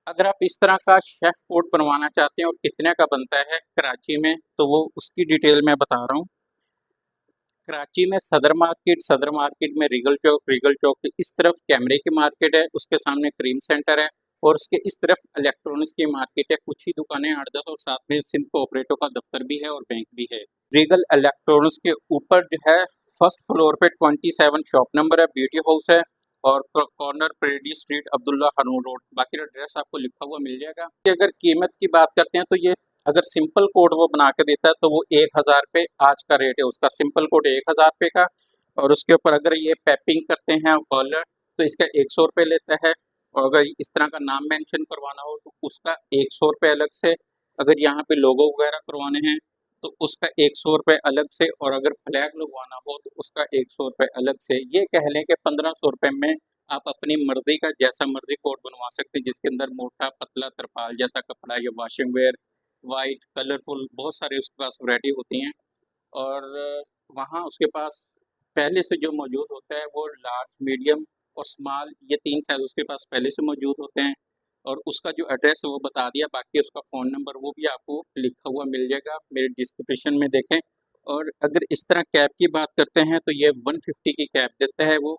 अगर आप इस तरह का शेफ कोट बनवाना चाहते हैं और कितने का बनता है कराची में, तो वो उसकी डिटेल मैं बता रहा हूँ। कराची में सदर मार्केट में रिगल चौक के इस तरफ कैमरे की मार्केट है, उसके सामने क्रीम सेंटर है और उसके इस तरफ इलेक्ट्रॉनिक्स की मार्केट है। कुछ ही दुकानें 8-10 और साथ में सिंध कोऑपरेटिव का दफ्तर भी है और बैंक भी है। रिगल इलेक्ट्रॉनिक्स के ऊपर जो है फर्स्ट फ्लोर पे 27 शॉप नंबर है, ब्यूटी हाउस है और कॉर्नर परेडी स्ट्रीट, अब्दुल्ला हनून रोड। बाकी एड्रेस आपको लिखा हुआ मिल जाएगा। अगर कीमत की बात करते हैं तो ये अगर सिंपल कोड वो बना के देता है तो वो 1000 रुपये आज का रेट है उसका। सिंपल कोड 1000 रुपये का, और उसके ऊपर अगर ये पैपिंग करते हैं कॉलर तो इसका 100 रुपये लेता है। और अगर इस तरह का नाम मेंशन करवाना हो तो उसका 100 रुपये अलग से। अगर यहाँ पे लोगो वगैरह करवाने हैं तो उसका 100 रुपये अलग से, और अगर फ्लैग लगवाना हो तो उसका 100 रुपये अलग से। ये कह लें कि 1500 रुपये में आप अपनी मर्जी का जैसा मर्जी कोट बनवा सकते हैं, जिसके अंदर मोटा पतला तरपाल जैसा कपड़ा या वाशिंग वेयर, वाइट कलरफुल बहुत सारे उसके पास वैरायटी होती हैं। और वहाँ उसके पास पहले से जो मौजूद होता है वो लार्ज, मीडियम और स्मॉल, ये 3 साइज़ उसके पास पहले से मौजूद होते हैं। और उसका जो एड्रेस है वो बता दिया, बाकी उसका फ़ोन नंबर वो भी आपको लिखा हुआ मिल जाएगा, मेरे डिस्क्रिप्शन में देखें। और अगर इस तरह कैप की बात करते हैं तो ये 150 की कैप देता है वो।